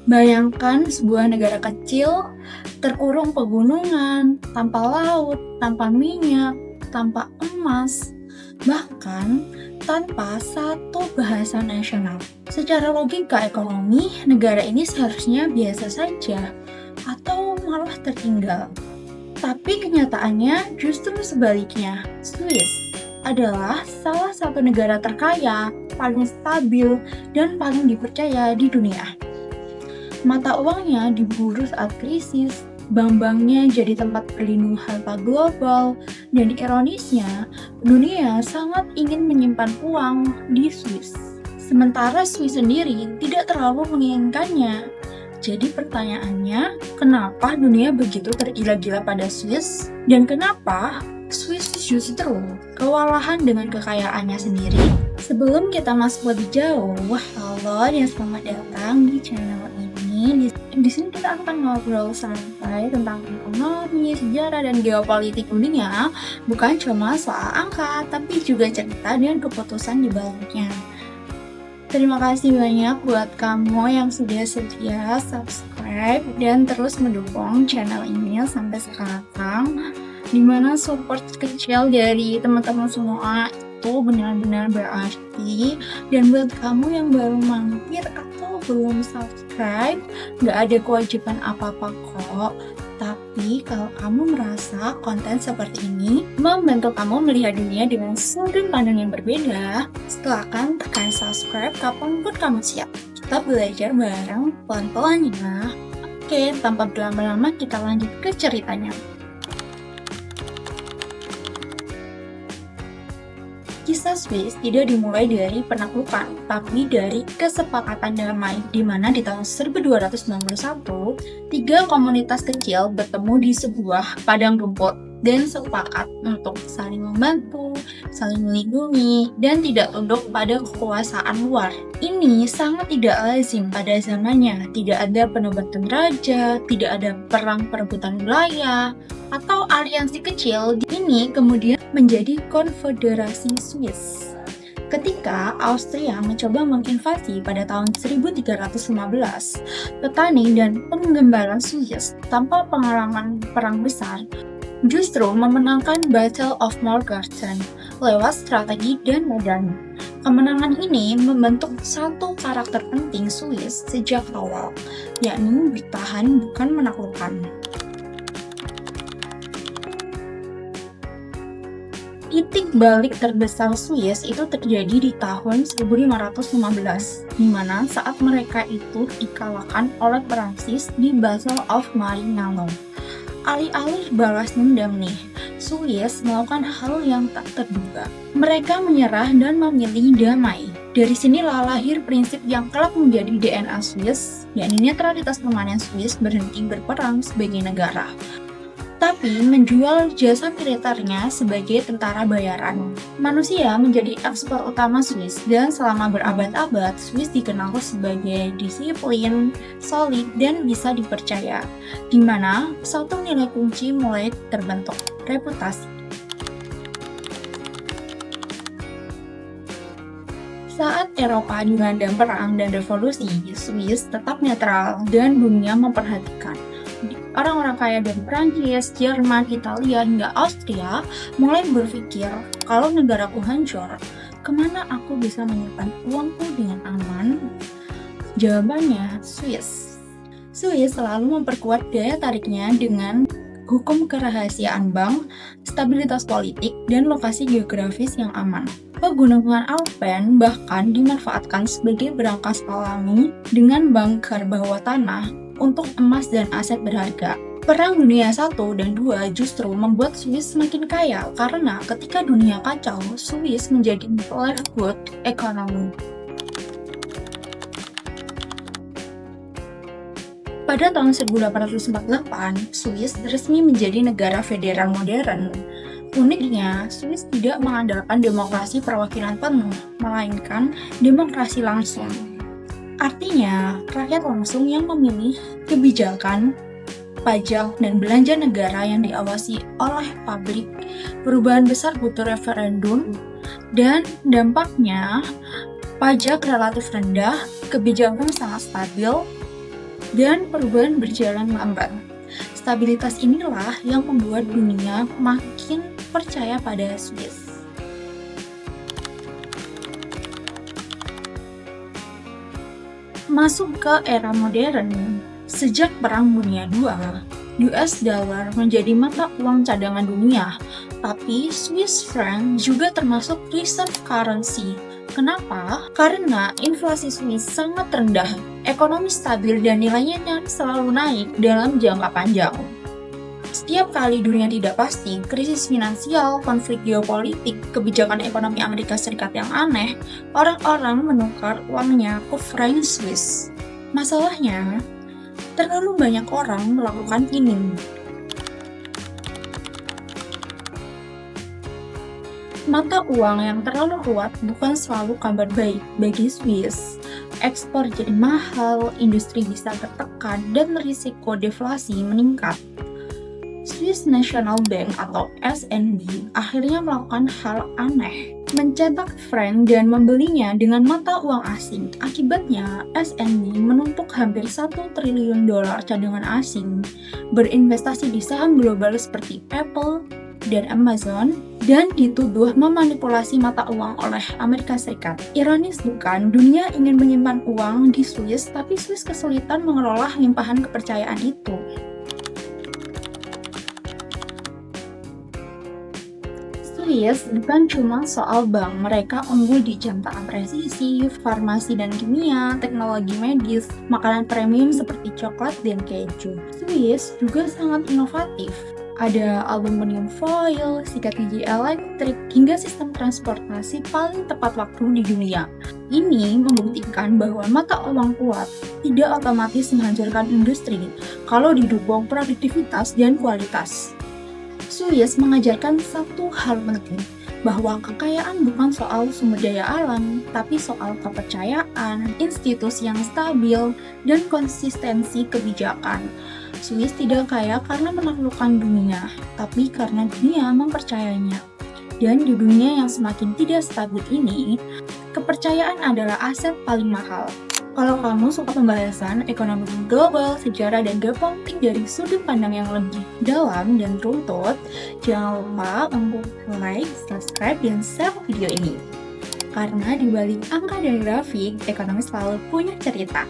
Bayangkan sebuah negara kecil, terkurung pegunungan, tanpa laut, tanpa minyak, tanpa emas, bahkan tanpa satu bahasa nasional. Secara logika ekonomi, negara ini seharusnya biasa saja, atau malah tertinggal. Tapi kenyataannya justru sebaliknya. Swiss adalah salah satu negara terkaya, paling stabil, dan paling dipercaya di dunia. Mata uangnya diburu saat krisis, bank-banknya jadi tempat berlindung harta global, dan ironisnya, dunia sangat ingin menyimpan uang di Swiss. Sementara Swiss sendiri tidak terlalu menginginkannya. Jadi pertanyaannya, kenapa dunia begitu tergila-gila pada Swiss? Dan kenapa Swiss justru kewalahan dengan kekayaannya sendiri? Sebelum kita masuk lebih jauh, halo dan selamat datang di channel ini. Di sini kita akan ngobrol santai tentang ekonomi, sejarah, dan geopolitik dunia. Bukan cuma soal angka, tapi juga cerita dan keputusan di baliknya. Terima kasih banyak buat kamu yang sudah setia subscribe dan terus mendukung channel ini sampai sekarang, dimana support kecil dari teman-teman semua itu benar-benar berarti. Dan buat kamu yang baru mampir atau belum subscribe, nggak ada kewajiban apa-apa kok. Tapi kalau kamu merasa konten seperti ini membantu kamu melihat dunia dengan sudut pandang yang berbeda, silakan tekan subscribe kapanpun kamu siap. Kita belajar bareng pelan-pelan ya. Oke, tanpa berlama-lama kita lanjut ke ceritanya. Kisah Swiss tidak dimulai dari penaklukan, tapi dari kesepakatan damai, di mana di tahun 1291, 3 komunitas kecil bertemu di sebuah padang rumput dan sepakat untuk saling membantu, saling melindungi, dan tidak tunduk pada kekuasaan luar. Ini sangat tidak lazim pada zamannya. Tidak ada penobatan raja, tidak ada perang perebutan wilayah, atau aliansi kecil. Ini kemudian menjadi konfederasi Swiss. Ketika Austria mencoba menginvasi pada tahun 1315, petani dan penggembala Swiss tanpa pengalaman perang besar justru memenangkan Battle of Morgarten lewat strategi dan medan. Kemenangan ini membentuk satu karakter penting Swiss sejak awal, yakni bertahan bukan menaklukkan. Titik balik terbesar Swiss itu terjadi di tahun 1515, di mana saat mereka itu dikalahkan oleh Prancis di Battle of Marignano. Alih-alih balas dendam nih, Swiss melakukan hal yang tak terduga. Mereka menyerah dan memilih damai. Dari sinilah lahir prinsip yang kelak menjadi DNA Swiss, yakni netralitas permanen Swiss berhenti berperang sebagai negara, tapi menjual jasa militernya sebagai tentara bayaran. Manusia menjadi ekspor utama Swiss, dan selama berabad-abad, Swiss dikenal sebagai disiplin, solid, dan bisa dipercaya, di mana satu nilai kunci mulai terbentuk, reputasi. Saat Eropa dilanda perang dan revolusi, Swiss tetap netral dan dunia memperhatikan. Orang-orang kaya dari Prancis, Jerman, Italia, hingga Austria mulai berpikir, kalau negaraku hancur, kemana aku bisa menyimpan uangku dengan aman? Jawabannya, Swiss. Swiss selalu memperkuat daya tariknya dengan hukum kerahasiaan bank, stabilitas politik, dan lokasi geografis yang aman. Pegunungan Alpen bahkan dimanfaatkan sebagai berangkas alami dengan bunker bawah tanah untuk emas dan aset berharga. Perang Dunia I dan II justru membuat Swiss semakin kaya karena ketika dunia kacau, Swiss menjadi figurehead ekonomi. Pada tahun 1848, Swiss resmi menjadi negara federal modern. Uniknya, Swiss tidak mengandalkan demokrasi perwakilan penuh, melainkan demokrasi langsung. Artinya, rakyat langsung yang memilih kebijakan, pajak, dan belanja negara yang diawasi oleh publik. Perubahan besar butuh referendum, dan dampaknya pajak relatif rendah, kebijakan sangat stabil, dan perubahan berjalan lambat. Stabilitas inilah yang membuat dunia makin percaya pada Swiss. Masuk ke era modern, sejak Perang Dunia II, US dollar menjadi mata uang cadangan dunia, tapi Swiss franc juga termasuk reserve currency. Kenapa? Karena inflasi Swiss sangat rendah, ekonomi stabil dan nilainya selalu naik dalam jangka panjang. Setiap kali dunia tidak pasti, krisis finansial, konflik geopolitik, kebijakan ekonomi Amerika Serikat yang aneh, orang-orang menukar uangnya ke franc Swiss. Masalahnya, terlalu banyak orang melakukan ini. Mata uang yang terlalu kuat bukan selalu kabar baik bagi Swiss. Ekspor jadi mahal, industri bisa tertekan, dan risiko deflasi meningkat. Swiss National Bank atau SNB akhirnya melakukan hal aneh, mencetak franc dan membelinya dengan mata uang asing. Akibatnya, SNB menumpuk hampir 1 triliun dolar cadangan asing, berinvestasi di saham global seperti Apple dan Amazon, dan dituduh memanipulasi mata uang oleh Amerika Serikat. Ironis bukan, dunia ingin menyimpan uang di Swiss, tapi Swiss kesulitan mengelola limpahan kepercayaan itu. Swiss bukan cuma soal bank, mereka unggul di jam tangan presisi, farmasi dan kimia, teknologi medis, makanan premium seperti coklat dan keju. Swiss juga sangat inovatif. Ada aluminium foil, sikat gigi elektrik, hingga sistem transportasi paling tepat waktu di dunia. Ini membuktikan bahwa mata uang kuat tidak otomatis menghancurkan industri kalau didukung produktivitas dan kualitas. Swiss mengajarkan satu hal penting, bahwa kekayaan bukan soal sumber daya alam, tapi soal kepercayaan, institusi yang stabil, dan konsistensi kebijakan. Swiss tidak kaya karena menaklukkan dunia, tapi karena dunia mempercayainya. Dan di dunia yang semakin tidak stabil ini, kepercayaan adalah aset paling mahal. Kalau kamu suka pembahasan ekonomi global, sejarah, dan geopolitik dari sudut pandang yang lebih dalam dan runtut, jangan lupa untuk like, subscribe, dan share video ini. Karena di balik angka dan grafik, ekonomi selalu punya cerita.